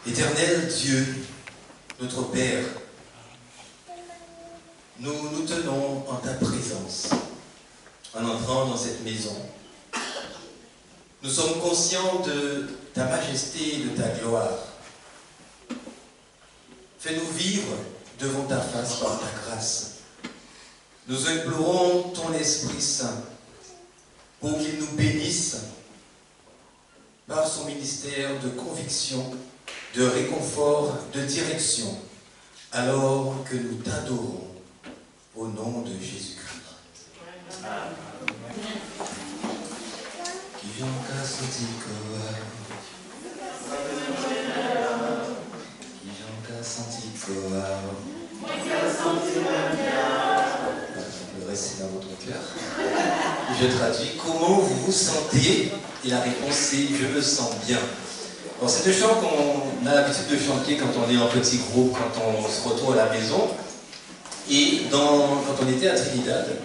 Éternel Dieu, notre Père, nous nous tenons en ta présence en entrant dans cette maison. Nous sommes conscients de ta majesté et de ta gloire. Fais-nous vivre devant ta face par ta grâce. Nous implorons ton Esprit Saint pour qu'il nous bénisse par son ministère de conviction, de réconfort, de direction, alors que nous t'adorons au nom de Jésus-Christ. Amen. Le reste c'est dans votre cœur. Je traduis, comment vous vous sentez? Et la réponse c'est, je me sens bien. Alors c'est un chant qu'on a l'habitude de chanter quand on est en petit groupe, quand on se retrouve à la maison. Et quand on était à Trinidad,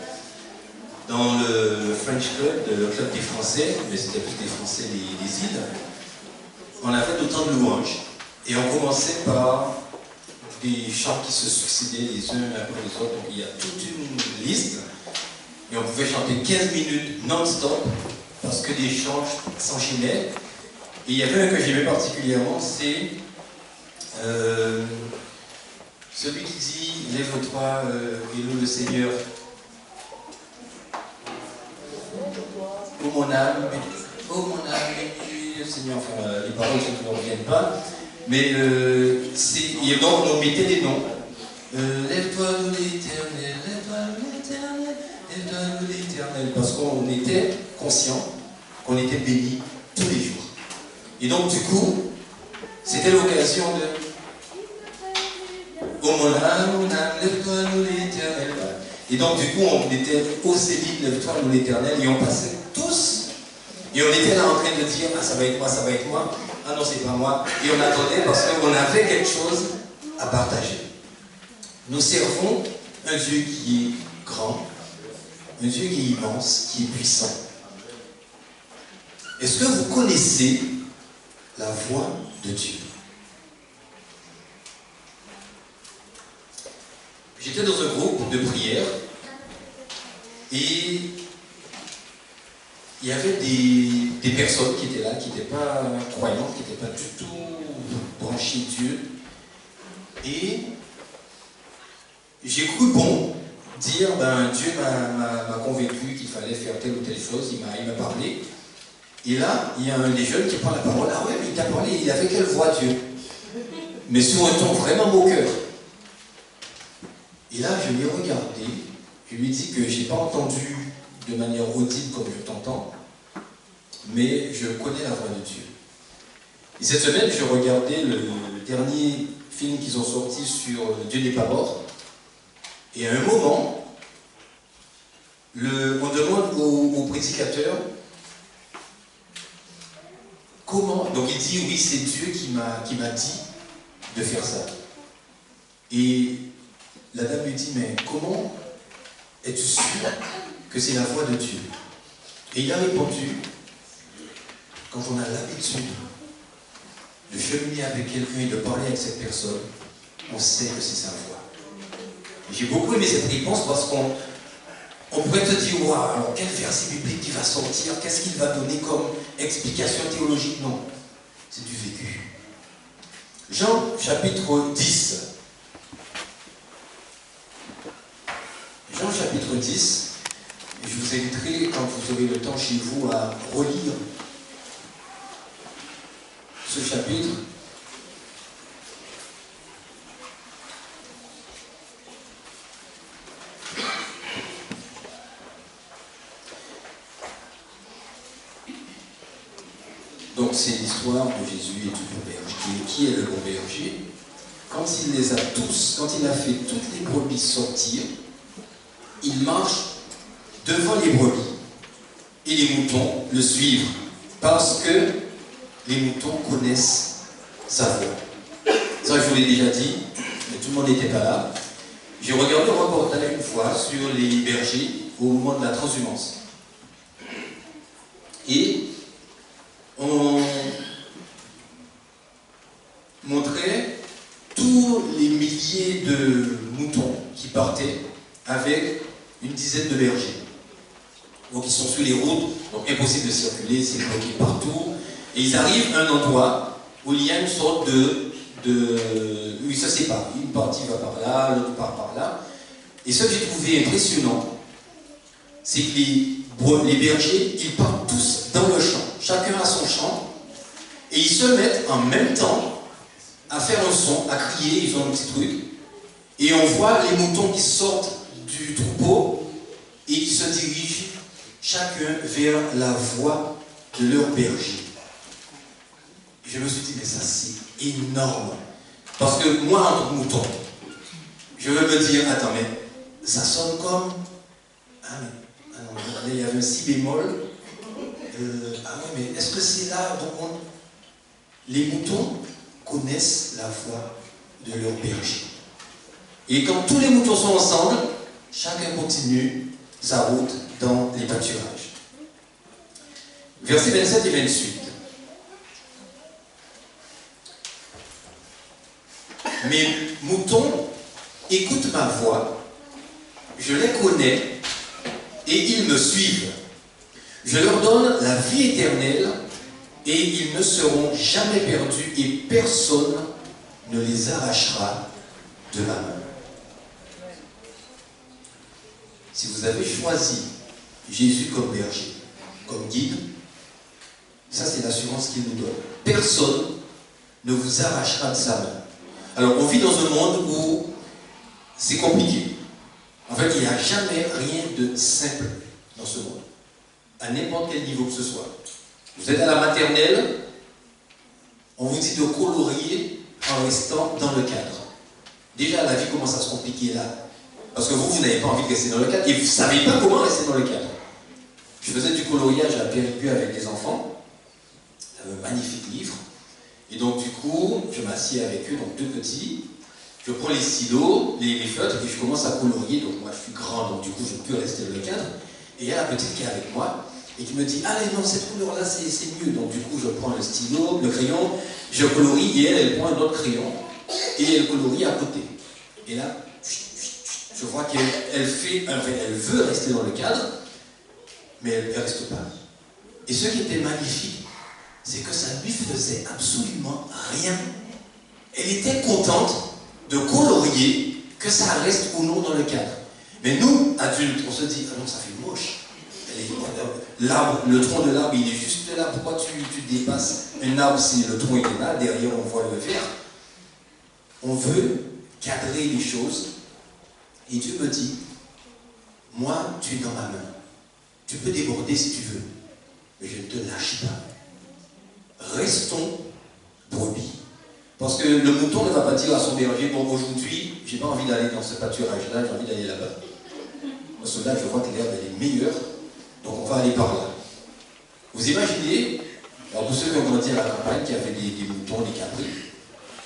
dans le French Club, le club des Français, mais c'était plus des Français des îles, on a fait autant de louanges. Et on commençait par des chants qui se succédaient les uns après les autres. Donc il y a toute une liste. Et on pouvait chanter 15 minutes non-stop parce que des chants s'enchaînaient. Et il y avait un que j'aimais particulièrement, c'est celui qui dit « Lève-toi et loue le Seigneur. Ô mon âme, bénis le Seigneur. » Enfin, les paroles ne me reviennent pas. Mais donc on mettait des noms. Lève-toi, loue l'Éternel, lève-toi, loue l'Éternel, lève-toi, loue l'Éternel. Parce qu'on était conscient qu'on était bénis tous les jours. Et donc du coup, c'était l'occasion de « Oh mon âme, lève-toi, loue l'Éternel. » Et donc du coup, on était au Céline, lève-toi, loue l'Éternel, et on passait tous. Et on était là en train de dire « Ah, ça va être moi, ça va être moi. Ah non, c'est pas moi. » Et on attendait parce qu'on avait quelque chose à partager. Nous servons un Dieu qui est grand, un Dieu qui est immense, qui est puissant. Est-ce que vous connaissez la voix de Dieu? J'étais dans un groupe de prière et il y avait des personnes qui étaient là, qui n'étaient pas croyantes, qui n'étaient pas du tout branchées Dieu. Et j'ai cru bon dire, Dieu m'a convaincu qu'il fallait faire telle ou telle chose, il m'a parlé. Et là, il y a un des jeunes qui prend la parole. Ah ouais, mais il t'a parlé, il avait quelle voix Dieu? Mais sur un ton vraiment moqueur. Et là, je l'ai regardé, je lui ai dit que je n'ai pas entendu de manière audible comme je t'entends, mais je connais la voix de Dieu. Et cette semaine, je regardais le dernier film qu'ils ont sorti sur Dieu n'est pas mort. Et à un moment, on demande au prédicateur comment. Donc il dit oui, c'est Dieu qui m'a dit de faire ça. Et la dame lui dit mais comment es-tu sûr que c'est la voix de Dieu? Et il a répondu, quand on a l'habitude de cheminer avec quelqu'un et de parler avec cette personne, on sait que c'est sa voix. J'ai beaucoup aimé cette réponse parce qu'on pourrait te dire, waouh, alors quel verset biblique qui va sortir, qu'est-ce qu'il va donner comme explication théologique? Non, c'est du vécu. Jean chapitre 10. Jean chapitre 10, et je vous inviterai, quand vous aurez le temps chez vous, à relire ce chapitre. Donc c'est l'histoire de Jésus et du bon berger. Qui est le bon berger? Quand il les a tous, quand il a fait toutes les brebis sortir, il marche devant les brebis et les moutons le suivent parce que les moutons connaissent sa voix. Ça, je vous l'ai déjà dit, mais tout le monde n'était pas là. J'ai regardé un reportage une fois sur les bergers au moment de la transhumance. Et montrait tous les milliers de moutons qui partaient avec une dizaine de bergers. Donc ils sont sur les routes, donc impossible de circuler, c'est bloqué partout. Et ils arrivent à un endroit où il y a une sorte où ils se séparent. Une partie va par là, l'autre part par là. Et ce que j'ai trouvé impressionnant, c'est que les bergers, ils partent tous dans le champ. Chacun a son champ. Et ils se mettent en même temps à faire un son, à crier, ils ont un petit truc. Et on voit les moutons qui sortent du troupeau et qui se dirigent chacun vers la voie de leur berger. Je me suis dit, mais ça c'est énorme. Parce que moi, entre moutons, je veux me dire, attends, mais ça sonne comme... Ah, mais ah non, là, il y avait un si bémol. Ah oui, mais est-ce que c'est là? Donc les moutons connaissent la voix de leur berger. Et quand tous les moutons sont ensemble, chacun continue sa route dans les pâturages. Versets 27 et 28. Mes moutons écoutent ma voix, je les connais et ils me suivent. Je leur donne la vie éternelle et ils ne seront jamais perdus et personne ne les arrachera de ma main. Si vous avez choisi Jésus comme berger, comme guide, ça c'est l'assurance qu'il nous donne. Personne ne vous arrachera de sa main. Alors on vit dans un monde où c'est compliqué. En fait, il n'y a jamais rien de simple dans ce monde, à n'importe quel niveau que ce soit. Vous êtes à la maternelle, on vous dit de colorier en restant dans le cadre. Déjà, la vie commence à se compliquer là. Parce que vous n'avez pas envie de rester dans le cadre et vous ne savez pas comment rester dans le cadre. Je faisais du coloriage à Périgueux avec des enfants. Un magnifique livre. Et donc, du coup, je m'assieds avec eux, donc deux petits. Je prends les stylos, les feutres et je commence à colorier. Donc, moi, je suis grand, donc du coup, je peux rester dans le cadre. Et il y a la petite qui est avec moi et qui me dit, ah non, cette couleur-là, c'est mieux. Donc, du coup, je prends le stylo, le crayon, je colorie et elle prend un autre crayon et elle colorie à côté. Et là, je vois qu'elle veut rester dans le cadre, mais elle ne reste pas. Et ce qui était magnifique, c'est que ça ne lui faisait absolument rien. Elle était contente de colorier, que ça reste ou non dans le cadre. Mais nous, adultes, on se dit, ah non, ça fait moche. L'arbre, le tronc de l'arbre, il est juste là. Pourquoi tu dépasses un arbre si le tronc est là, derrière on voit le verre? On veut cadrer les choses. Et Dieu me dit, moi, tu es dans ma main. Tu peux déborder si tu veux, mais je ne te lâche pas. Restons brebis. Parce que le mouton ne va pas dire à son berger, bon, aujourd'hui, j'ai pas envie d'aller dans ce pâturage-là, j'ai envie d'aller là-bas. Parce que là, je vois que l'herbe, elle est meilleure, donc on va aller par là. Vous imaginez, alors pour ceux qui ont grandi à la campagne, qui avaient des moutons, des cabris,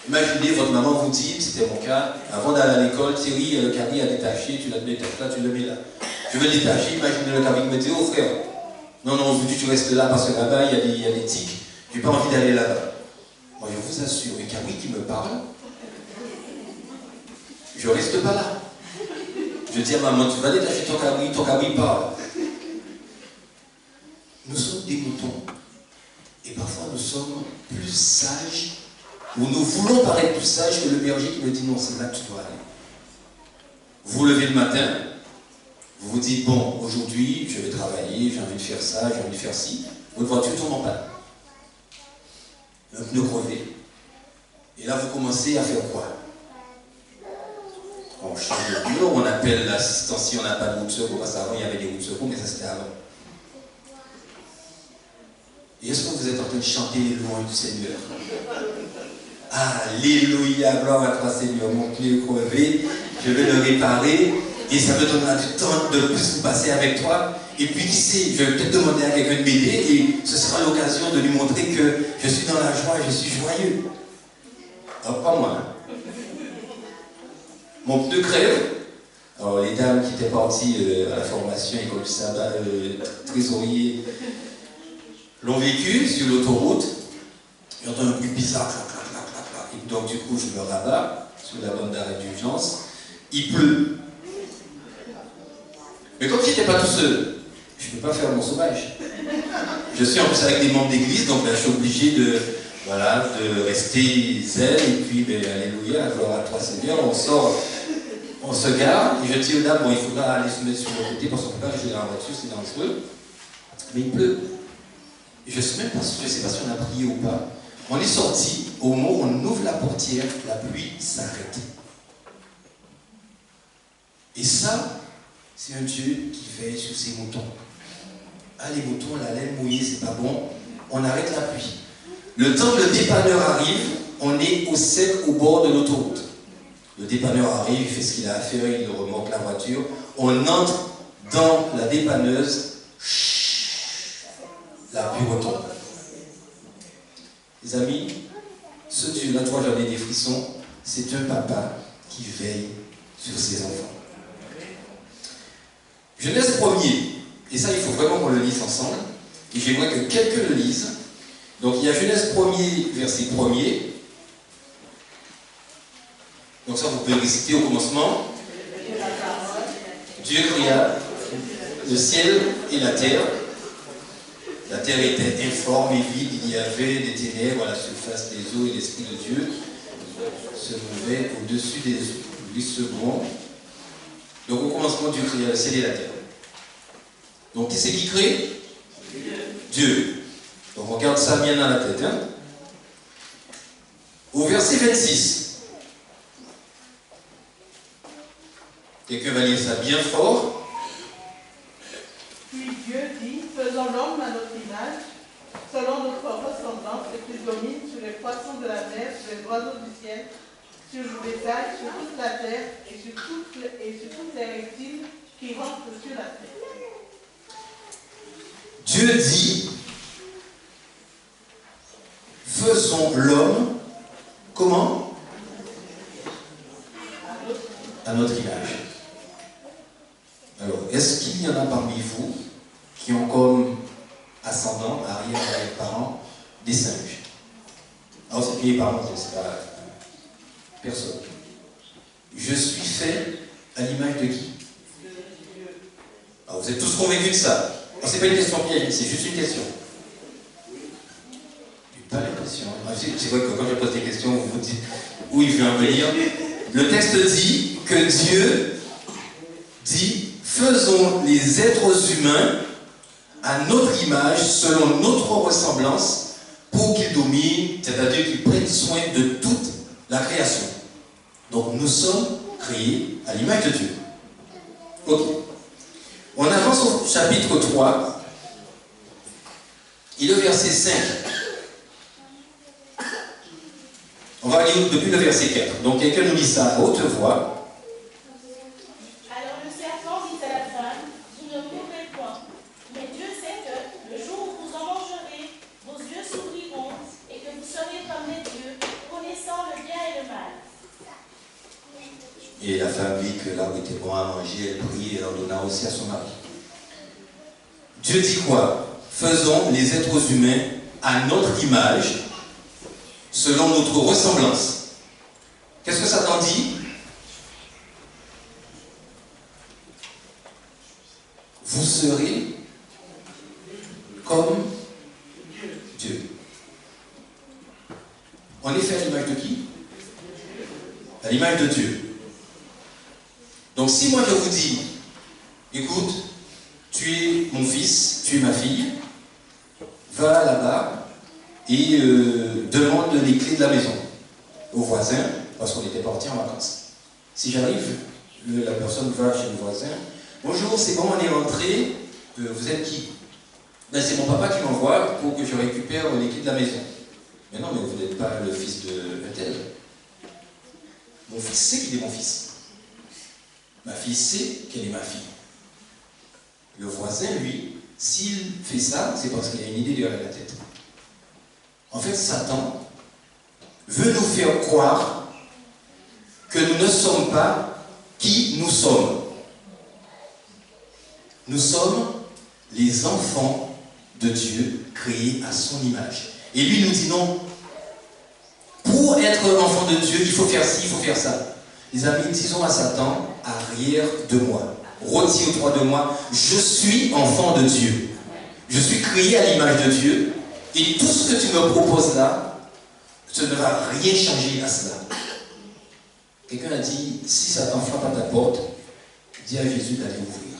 imaginez, votre maman vous dit, c'était mon cas, avant d'aller à l'école, Thierry, le cabri a détaché, tu le détaches là, tu le mets là. Je veux le détacher, imaginez le cabri qui me dit, oh frère, non, aujourd'hui tu restes là parce que là-bas, il y a des tiques, j'ai pas envie d'aller là-bas. Moi, je vous assure, un cabri qui me parle, je reste pas là. Je dis à maman, tu vas détacher ton cabri parle. Nous sommes des moutons. Et parfois, nous sommes plus sages, ou nous voulons paraître plus sages que le berger qui me dit non, c'est là que tu dois aller. Vous vous levez le matin, vous vous dites, bon, aujourd'hui, je vais travailler, j'ai envie de faire ça, j'ai envie de faire ci. Votre voiture tombe en panne. Un pneu crevé. Et là, vous commencez à faire quoi? On change de pneu, on appelle l'assistance si on n'a pas de roue de secours, parce qu'avant, il y avait des roues de secours, mais ça, c'était avant. Et est-ce que vous êtes en train de chanter les louanges du Seigneur? Alléluia, gloire à toi Seigneur, mon pneu crevé, je vais le réparer et ça me donnera du temps de plus vous passer avec toi. Et puis qui sait, je vais peut-être demander à quelqu'un de m'aider et ce sera l'occasion de lui montrer que je suis dans la joie, je suis joyeux. Alors pas moi. Mon pneu crève. Alors les dames qui étaient parties à la formation école du sabbat, trésorier, l'ont vécu sur l'autoroute. J'entends un bruit bizarre, clac, clac, clac, clac, clac. Donc du coup, je me rabats sur la bande d'arrêt d'urgence. Il pleut. Mais comme j'étais pas tout seul, je ne peux pas faire mon sauvage. Je suis en plus avec des membres d'église, donc là, je suis obligé de, voilà, de rester zen, et puis, ben, alléluia, gloire à toi Seigneur, on sort, on se gare, et je dis aux dames, bon, il faudra aller se mettre sur le côté, parce qu'on ne peut pas rester dans la voiture, c'est dangereux. Mais il pleut. Et je ne sais pas si on a prié ou pas. On est sorti, au moment où on ouvre la portière, la pluie s'arrête. Et ça, c'est un Dieu qui veille sur ses moutons. Ah, les moutons, la laine mouillée, c'est pas bon. On arrête la pluie. Le temps que le dépanneur arrive, on est au sec au bord de l'autoroute. Le dépanneur arrive, il fait ce qu'il a à faire, il remorque la voiture. On entre dans la dépanneuse. La pluie retombe. Les amis, ce Dieu-là, toi j'en ai des frissons, c'est un papa qui veille sur ses enfants. Genèse 1er, et ça il faut vraiment qu'on le lise ensemble, et j'aimerais que quelqu'un le lise. Donc il y a Genèse 1er, verset 1er. Donc ça vous pouvez réciter au commencement. Dieu créa le ciel et la terre. La terre était informe et vide, il y avait des ténèbres à la surface des eaux et l'Esprit de Dieu se mouvait au-dessus des eaux. Du second. Donc au commencement, Dieu créa le ciel et la terre. Donc qui c'est qui crée? Dieu. Donc on garde ça bien dans la tête. Hein? Au verset 26, quelqu'un va lire ça bien fort. Puis Dieu dit, faisons l'homme à notre image, selon notre ressemblance, et qu'il domine sur les poissons de la mer, sur les oiseaux du ciel, sur le bétail, sur toute la terre, et sur toutes les reptiles qui rampent sur la terre. Dieu dit, faisons l'homme, comment? À notre image. Alors, est-ce qu'il y en a parmi vous qui ont comme ascendant, arrière-parents, des singes? Alors, c'est mes parents, c'est pas personne. Je suis fait à l'image de qui? Alors, vous êtes tous convaincus de ça. Alors, c'est pas une question piège, c'est juste une question. J'ai pas l'impression. C'est vrai que quand je pose des questions, vous vous dites où il veut en venir. Le texte dit que Dieu dit faisons les êtres humains à notre image, selon notre ressemblance, pour qu'ils dominent, c'est-à-dire qu'ils prennent soin de toute la création. Donc nous sommes créés à l'image de Dieu. Ok. On avance au chapitre 3 et le verset 5. On va lire depuis le verset 4. Donc quelqu'un nous lit ça à haute voix. Et la femme vit que l'arbre était bon à manger, elle prit et en donna aussi à son mari. Dieu dit quoi? Faisons les êtres humains à notre image, selon notre ressemblance. Qu'est-ce que Satan dit? Vous serez comme Dieu. On est fait à l'image de qui? À l'image de Dieu. Donc si moi je vous dis, écoute, tu es mon fils, tu es ma fille, va là-bas et demande les clés de la maison au voisin, parce qu'on était partis en vacances. Si j'arrive, la personne va chez le voisin, bonjour, c'est bon, on est rentré, vous êtes qui? Ben, c'est mon papa qui m'envoie pour que je récupère les clés de la maison. Mais non, mais vous n'êtes pas le fils de tel. Mon fils sait qu'il est mon fils. Ma fille sait qu'elle est ma fille. Le voisin, lui, s'il fait ça, c'est parce qu'il a une idée derrière la tête. En fait, Satan veut nous faire croire que nous ne sommes pas qui nous sommes. Nous sommes les enfants de Dieu créés à son image. Et lui nous dit non. Pour être enfant de Dieu, il faut faire ci, il faut faire ça. Les amis, disons à Satan, arrière de moi. Retire-toi de moi. Je suis enfant de Dieu. Je suis créé à l'image de Dieu. Et tout ce que tu me proposes là, ça ne va rien changer à cela. Quelqu'un a dit, si Satan frappe à ta porte, dis à Jésus d'aller ouvrir.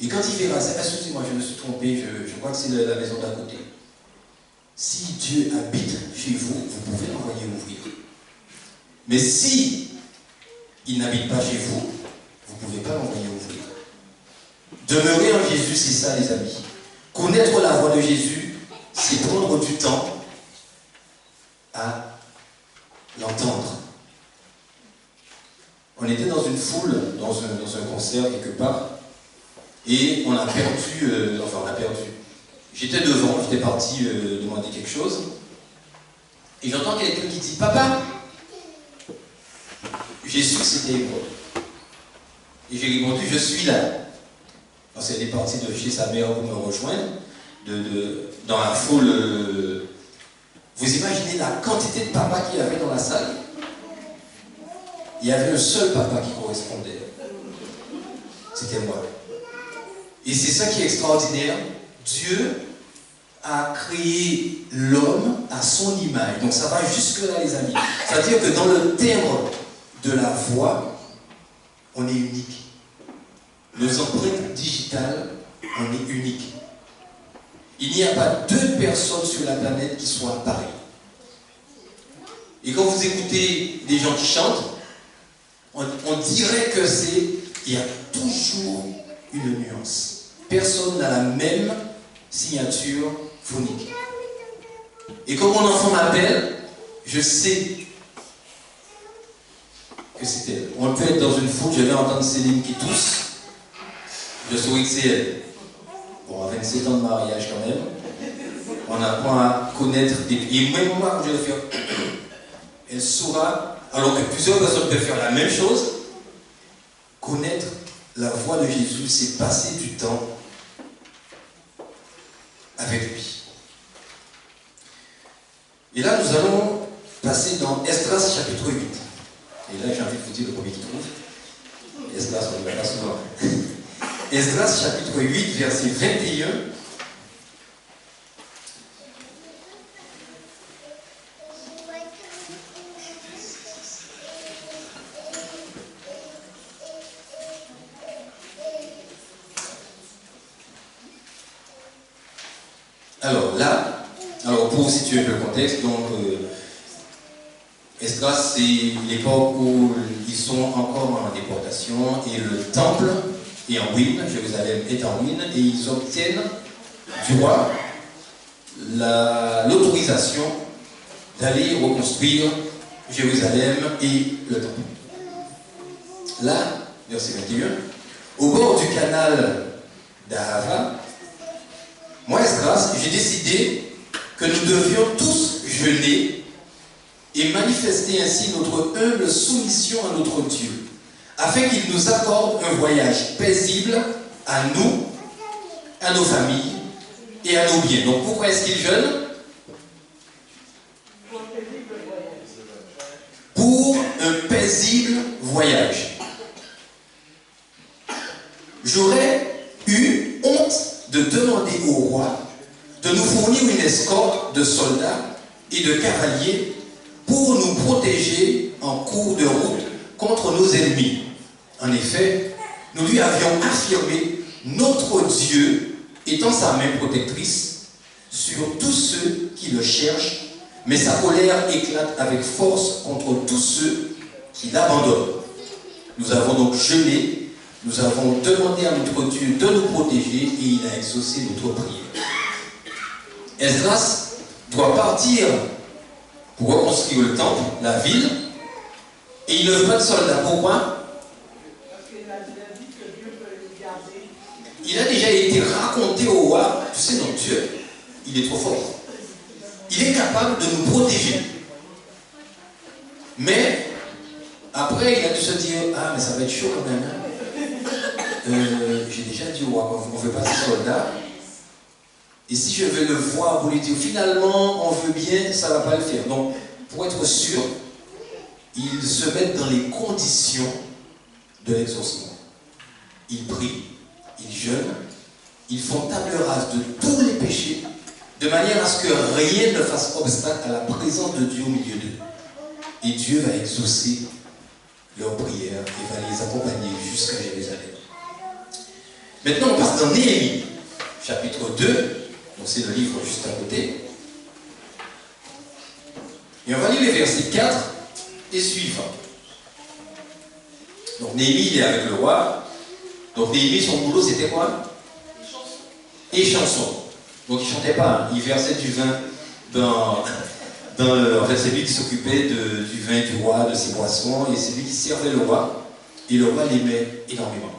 Et quand il verra ça, excusez-moi, je me suis trompé, je crois que c'est la maison d'à côté. Si Dieu habite chez vous, vous pouvez l'envoyer ouvrir. Mais si il n'habite pas chez vous, vous ne pouvez pas l'envoyer ouvrir. Demeurer en Jésus, c'est ça les amis. Connaître la voix de Jésus, c'est prendre du temps à l'entendre. On était dans une foule, dans un concert quelque part, et on a perdu, J'étais devant, j'étais parti demander quelque chose, et j'entends quelqu'un qui dit « Papa !» J'ai su que c'était moi. Et j'ai répondu « Je suis là !» Parce qu'elle est partie de chez sa mère pour me rejoindre, dans la foule. Vous imaginez la quantité de papas qu'il y avait dans la salle? Il y avait un seul papa qui correspondait. C'était moi. Et c'est ça qui est extraordinaire. Dieu a créé l'homme à son image. Donc ça va jusque-là, les amis. C'est-à-dire que dans le timbre de la voix, on est unique. Nos empreintes digitales, on est unique. Il n'y a pas deux personnes sur la planète qui soient pareilles. Et quand vous écoutez des gens qui chantent, on dirait que il y a toujours une nuance. Personne n'a la même signature phonique. Et comme mon enfant m'appelle, je sais que c'est elle. On peut être dans une foule, je vais entendre Céline qui tousse, je saurai que c'est elle. Bon, à 27 ans de mariage quand même, on apprend à connaître des... Et même moi, quand je vais faire... Elle saura, alors que plusieurs personnes peuvent faire la même chose, connaître la voix de Jésus, c'est passer du temps avec lui. Et là, nous allons passer dans Esdras chapitre 8. Et là, j'ai envie de vous dire le premier qui trouve. Esdras, on ne va pas souvent. Esdras chapitre 8, verset 21. Alors là, pour vous situer un peu le contexte, donc Esdras, c'est l'époque où ils sont encore en déportation et le temple est en ruine, Jérusalem est en ruine, et ils obtiennent du roi l'autorisation d'aller reconstruire Jérusalem et le temple. Là, verset 21, au bord du canal d'Ahava, moi, Esdras, j'ai décidé que nous devions tous jeûner et manifester ainsi notre humble soumission à notre Dieu, afin qu'il nous accorde un voyage paisible à nous, à nos familles et à nos biens. Donc pourquoi est-ce qu'il jeûne? Pour un paisible voyage. J'aurais eu honte de demander au roi de nous fournir une escorte de soldats et de cavaliers pour nous protéger en cours de route contre nos ennemis. En effet, nous lui avions affirmé notre Dieu étant sa main protectrice sur tous ceux qui le cherchent, mais sa colère éclate avec force contre tous ceux qui l'abandonnent. Nous avons donc jeûné. Nous avons demandé à notre Dieu de nous protéger et il a exaucé notre prière. Esdras doit partir pour reconstruire le temple, la ville, et il ne veut pas de soldats. Pourquoi? Parce qu'il a dit que Dieu peut les garder. Il a déjà été raconté au roi, tu sais, notre Dieu, il est trop fort. Il est capable de nous protéger. Mais, après, il a dû se dire, ah, mais ça va être chaud quand même. J'ai déjà dit au roi qu'on ne veut pas de soldats. Et si je vais le voir pour lui dire finalement on veut bien, ça ne va pas le faire. Donc, pour être sûr, ils se mettent dans les conditions de l'exaucement. Ils prient, ils jeûnent, ils font table rase de tous les péchés, de manière à ce que rien ne fasse obstacle à la présence de Dieu au milieu d'eux. Et Dieu va exaucer leurs prières et va les accompagner jusqu'à Jérusalem. Maintenant, on passe dans Néhémie, chapitre 2, donc c'est le livre juste à côté. Et on va lire les versets 4 et suivants. Donc Néhémie, il est avec le roi. Donc Néhémie, son boulot, c'était quoi? Et chanson. Donc il ne chantait pas, hein. Il versait du vin en fait, c'est lui qui s'occupait du vin du roi, de ses boissons, et c'est lui qui servait le roi. Et le roi l'aimait énormément.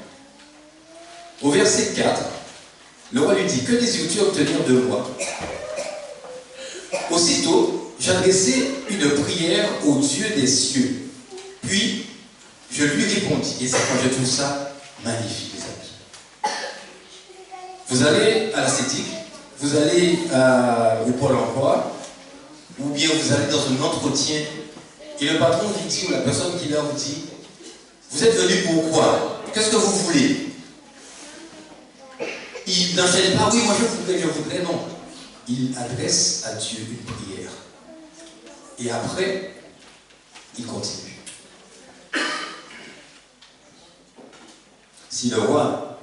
Au verset 4, le roi lui dit: que désires-tu obtenir de moi? Aussitôt, j'adressai une prière au Dieu des cieux. Puis, je lui répondis. Et c'est quand je trouve ça magnifique, les amis. Vous allez à la CETIC, vous allez au Pôle emploi, ou bien vous allez dans un entretien, et le patron vous dit, ou la personne qui là vous dit: vous êtes venu pourquoi? Qu'est-ce que vous voulez? Il n'enchaîne pas: oui, moi je voudrais, non. Il adresse à Dieu une prière. Et après, il continue. Si le roi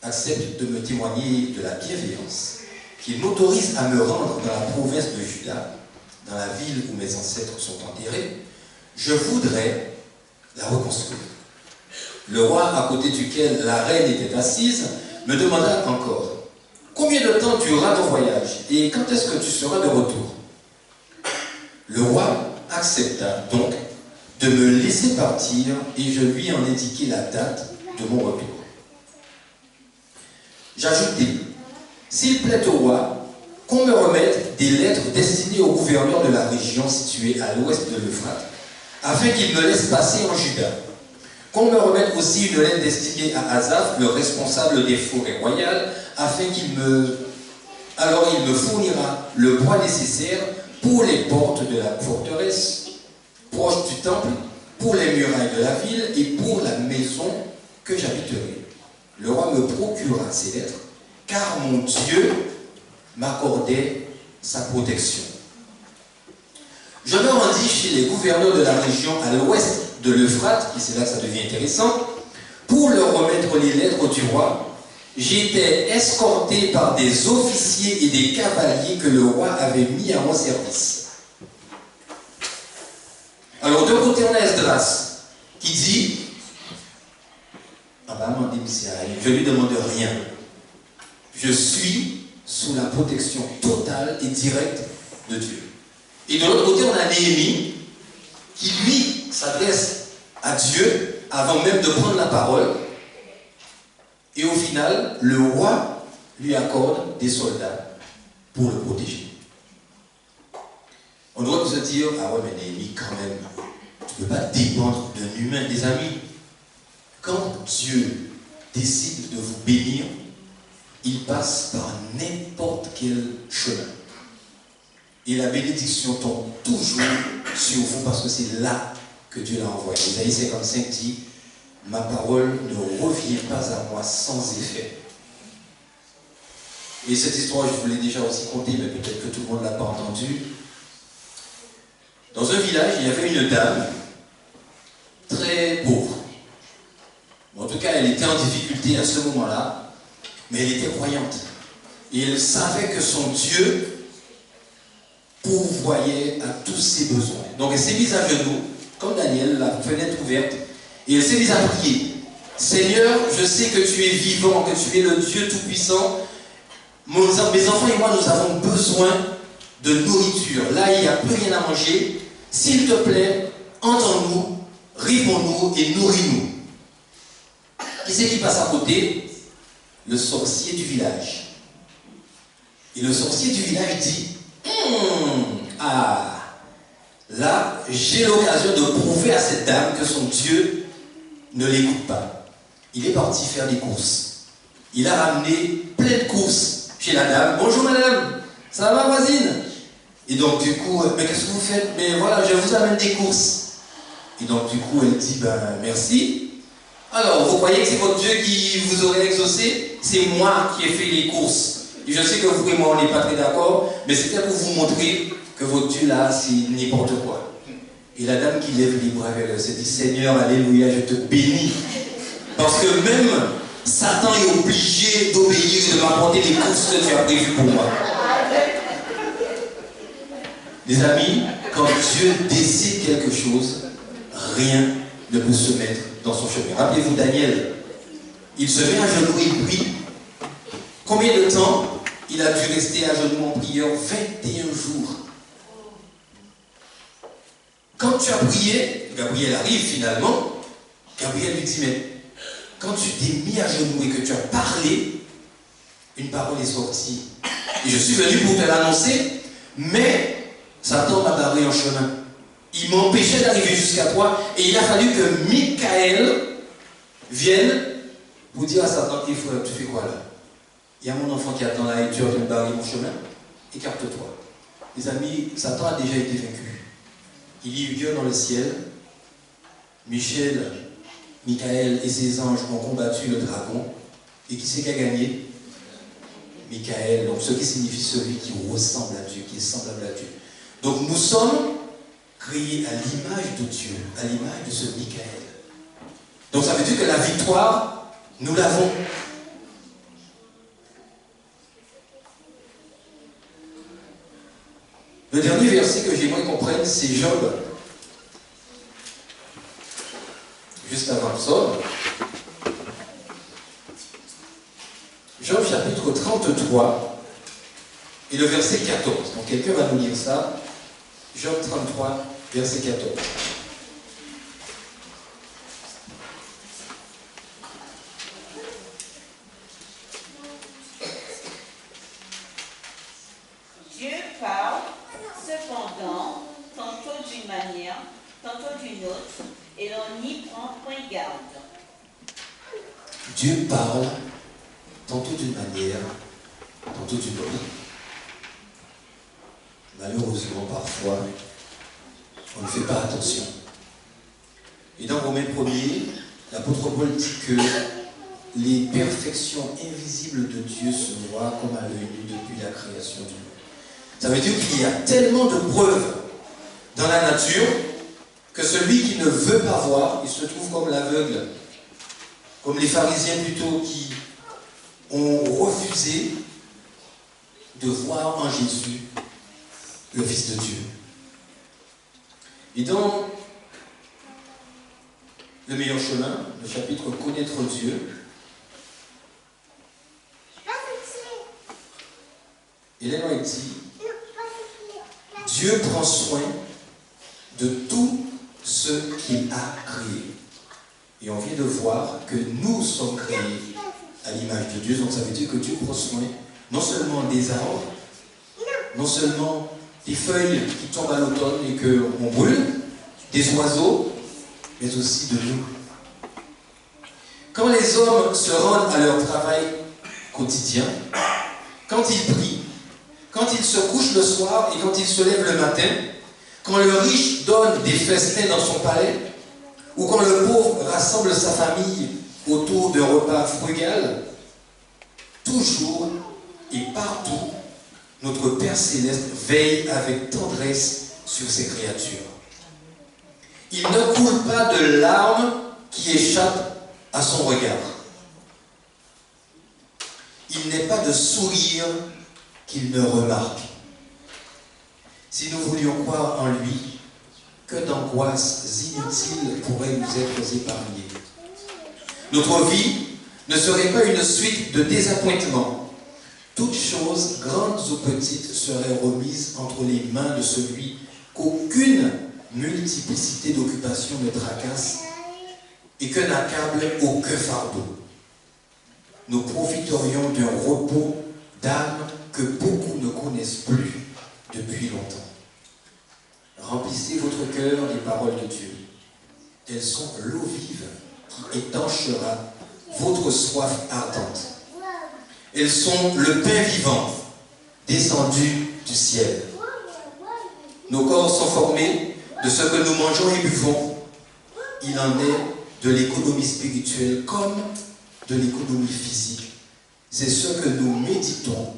accepte de me témoigner de la bienveillance, qu'il m'autorise à me rendre dans la province de Juda, dans la ville où mes ancêtres sont enterrés, je voudrais la reconstruire. Le roi, à côté duquel la reine était assise, me demanda encore: combien de temps durera ton voyage et quand est-ce que tu seras de retour? Le roi accepta donc de me laisser partir et je lui en indiquai la date de mon retour. J'ajoutai: s'il plaît au roi, qu'on me remette des lettres destinées au gouverneur de la région située à l'ouest de l'Euphrate, afin qu'il me laisse passer en Juda. Qu'on me remette aussi une lettre destinée à Asaph, le responsable des forêts royales, afin alors il me fournira le bois nécessaire pour les portes de la forteresse, proche du temple, pour les murailles de la ville et pour la maison que j'habiterai. Le roi me procura ces lettres, car mon Dieu m'accordait sa protection. Je me rendis chez les gouverneurs de la région à l'ouest de l'Euphrate, et c'est là que ça devient intéressant, pour leur remettre les lettres du roi. J'étais escorté par des officiers et des cavaliers que le roi avait mis à mon service. Alors, d'un côté, on a Esdras qui dit: je ne lui demande rien. Je suis sous la protection totale et directe de Dieu. Et de l'autre côté, on a Néhémie qui, lui, s'adresse à Dieu avant même de prendre la parole. Et au final, le roi lui accorde des soldats pour le protéger. On doit se dire: ah ouais, mais Néhémie, quand même, tu ne peux pas dépendre d'un humain, des amis. Quand Dieu décide de vous bénir, il passe par n'importe quel chemin. Et la bénédiction tombe toujours sur vous parce que c'est là que Dieu l'a envoyé. Isaïe 55 dit: ma parole ne revient pas à moi sans effet. Et cette histoire, je vous l'ai déjà aussi contée, mais peut-être que tout le monde ne l'a pas entendue. Dans un village, il y avait une dame très pauvre. En tout cas, elle était en difficulté à ce moment-là, mais elle était croyante. Et elle savait que son Dieu pourvoyait à tous ses besoins. Donc elle s'est mise à genoux, comme Daniel, la fenêtre ouverte, et elle s'est mise à prier. Seigneur, je sais que tu es vivant, que tu es le Dieu Tout-Puissant. Mes enfants et moi, nous avons besoin de nourriture. Là, il n'y a plus rien à manger. S'il te plaît, entends-nous, réponds-nous et nourris-nous. Qui c'est qui passe à côté? Le sorcier du village. Et le sorcier du village dit: là, j'ai l'occasion de prouver à cette dame que son Dieu ne l'écoute pas. Il est parti faire des courses. Il a ramené plein de courses chez la dame. Bonjour madame, ça va voisine? Et donc du coup, mais qu'est-ce que vous faites? Mais voilà, je vous amène des courses. Et donc du coup, elle dit, ben merci. Alors, vous croyez que c'est votre Dieu qui vous aurait exaucé? C'est moi qui ai fait les courses. Et je sais que vous et moi, on n'est pas très d'accord, mais c'était pour vous montrer que votre Dieu là, c'est n'importe quoi. Et la dame qui lève les bras vers elle se dit, Seigneur, alléluia, je te bénis. Parce que même Satan est obligé d'obéir et de m'apporter les courses que tu as prévues pour moi. Les amis, quand Dieu décide quelque chose, rien ne peut se mettre dans son chemin. Rappelez-vous Daniel, il se met à genoux et il prie. Combien de temps il a dû rester à genoux en prière? 21 jours. Quand tu as prié, Gabriel arrive finalement, Gabriel lui dit, mais quand tu t'es mis à genoux et que tu as parlé, une parole est sortie. Et je suis venu pour te l'annoncer, mais Satan m'a barré en chemin. Il m'empêchait d'arriver jusqu'à toi, et il a fallu que Michael vienne pour dire à Satan, il faut, tu fais quoi là? Il y a mon enfant qui attend là et tu as de barrer mon chemin, écarte-toi. Les amis, Satan a déjà été vaincu. Il y a eu Dieu dans le ciel. Michael et ses anges ont combattu le dragon. Et qui c'est qui a gagné? Michael, donc ce qui signifie celui qui ressemble à Dieu, qui est semblable à Dieu. Donc nous sommes créés à l'image de Dieu, à l'image de ce Michael. Donc ça veut dire que la victoire, nous l'avons. Le dernier verset que j'aimerais qu'on prenne, c'est Job. Juste avant le psaume. Job chapitre 33 et le verset 14. Donc quelqu'un va nous lire ça. Job 33, verset 14. Dieu parle, cependant, tantôt d'une manière, tantôt d'une autre, et l'on n'y prend point garde. Dieu parle tantôt d'une manière, tantôt d'une autre. Malheureusement, parfois, on ne fait pas attention. Et dans Romains 1er, l'apôtre Paul dit que les perfections invisibles de Dieu se voient comme à l'œil nu depuis la création du monde. Ça veut dire qu'il y a tellement de preuves dans la nature que celui qui ne veut pas voir, il se trouve comme l'aveugle, comme les pharisiens plutôt qui ont refusé de voir en Jésus le Fils de Dieu. Et dans le meilleur chemin, le chapitre Connaître Dieu, Ellen White dit, Dieu prend soin de tout ce qu'il a créé. Et on vient de voir que nous sommes créés à l'image de Dieu. Donc ça veut dire que Dieu prend soin non seulement des arbres, non seulement des feuilles qui tombent à l'automne et qu'on brûle, des oiseaux, mais aussi de nous. Quand les hommes se rendent à leur travail quotidien, quand ils prient, quand ils se couchent le soir et quand ils se lèvent le matin, quand le riche donne des festins dans son palais, ou quand le pauvre rassemble sa famille autour d'un repas frugal, toujours et partout, notre Père Céleste veille avec tendresse sur ses créatures. Il ne coule pas de larmes qui échappent à son regard. Il n'est pas de sourire qu'il ne remarque. Si nous voulions croire en lui, que d'angoisses inutiles pourraient nous être épargnées. Notre vie ne serait pas une suite de désappointements. Toutes choses, grandes ou petites, seraient remises entre les mains de celui qu'aucune multiplicité d'occupations ne tracasse et que n'accable aucun fardeau. Nous profiterions d'un repos d'âme que beaucoup ne connaissent plus depuis longtemps. Remplissez votre cœur des paroles de Dieu. Elles sont l'eau vive qui étanchera votre soif ardente. Elles sont le pain vivant, descendu du ciel. Nos corps sont formés de ce que nous mangeons et buvons. Il en est de l'économie spirituelle comme de l'économie physique. C'est ce que nous méditons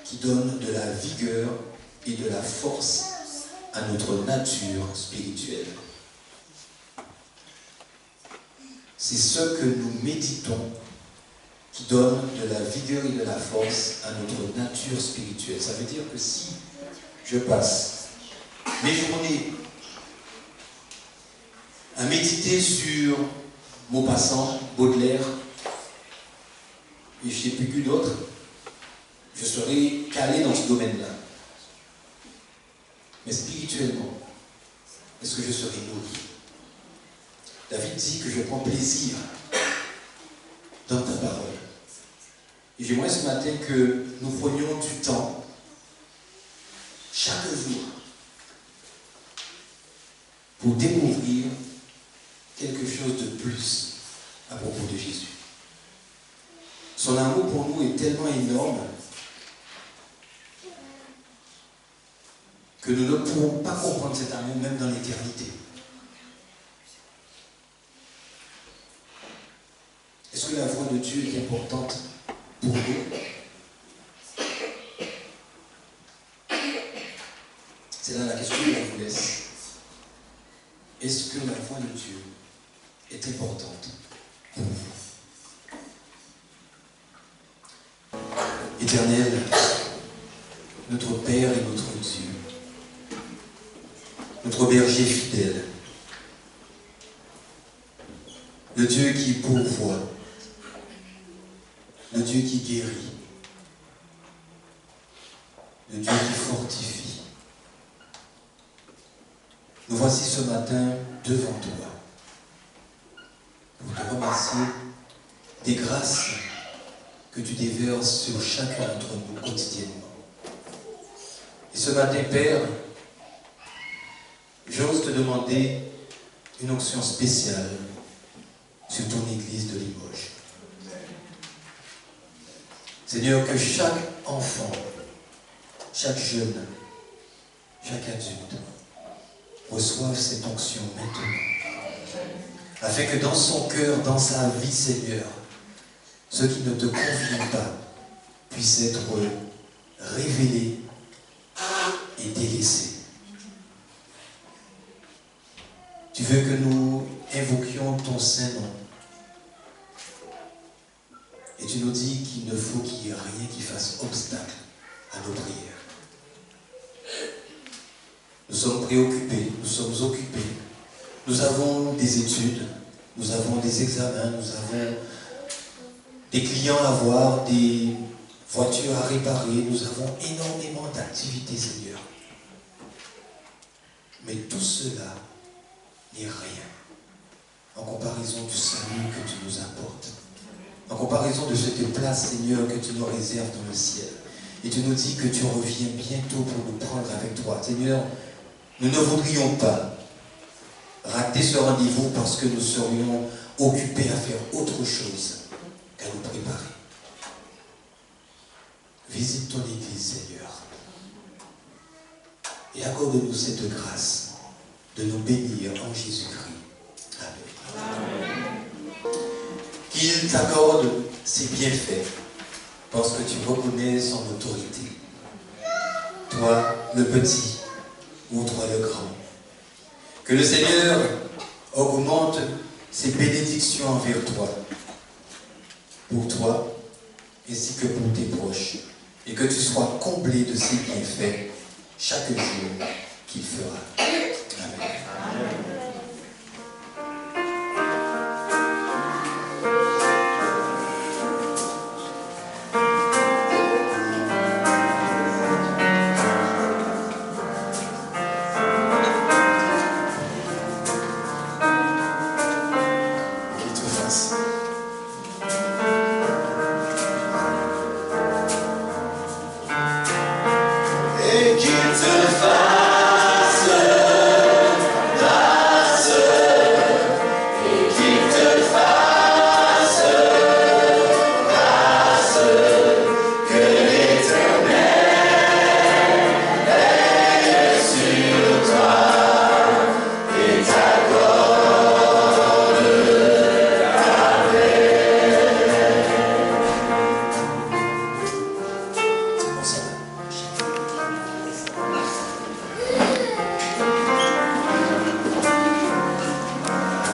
qui donne de la vigueur et de la force à notre nature spirituelle. C'est ce que nous méditons qui donne de la vigueur et de la force à notre nature spirituelle. Ça veut dire que si je passe mes journées à méditer sur Maupassant, Baudelaire, et je ne sais plus que d'autres, je serai calé dans ce domaine-là. Mais spirituellement, est-ce que je serai nourri? David dit que je prends plaisir dans ta parole. Et j'aimerais ce matin que nous prenions du temps, chaque jour, pour découvrir quelque chose de plus à propos de Jésus. Son amour pour nous est tellement énorme que nous ne pourrons pas comprendre cet amour même dans l'éternité. Est-ce que la voix de Dieu est importante pour nous? C'est là la question que je vous laisse. Est-ce que la voix de Dieu est importante pour vous? Éternel, notre Père et notre Dieu, notre berger fidèle, le Dieu qui pourvoit, le Dieu qui guérit, le Dieu qui fortifie. Nous voici ce matin devant toi pour te remercier des grâces que tu déverses sur chacun d'entre nous quotidiennement. Et ce matin, Père, j'ose te demander une onction spéciale sur ton église de Limoges. Seigneur, que chaque enfant, chaque jeune, chaque adulte reçoive cette onction maintenant, afin que dans son cœur, dans sa vie, Seigneur, ce qui ne te convient pas puisse être révélé et délaissé. Tu veux que nous invoquions ton Saint-Nom. Et tu nous dis qu'il ne faut qu'il n'y ait rien qui fasse obstacle à nos prières. Nous sommes préoccupés, nous sommes occupés. Nous avons des études, nous avons des examens, nous avons des clients à voir, des voitures à réparer. Nous avons énormément d'activités, Seigneur. Mais tout cela n'est rien en comparaison du salut que tu nous apportes. En comparaison de cette place, Seigneur, que tu nous réserves dans le ciel. Et tu nous dis que tu reviens bientôt pour nous prendre avec toi. Seigneur, nous ne voudrions pas rater ce rendez-vous parce que nous serions occupés à faire autre chose qu'à nous préparer. Visite ton église, Seigneur. Et accorde-nous cette grâce de nous bénir en Jésus-Christ. Amen. Qu'il t'accorde ses bienfaits parce que tu reconnais son autorité. Toi, le petit, ou toi, le grand. Que le Seigneur augmente ses bénédictions envers toi, pour toi, ainsi que pour tes proches, et que tu sois comblé de ses bienfaits chaque jour qu'il fera. Amen. Amen.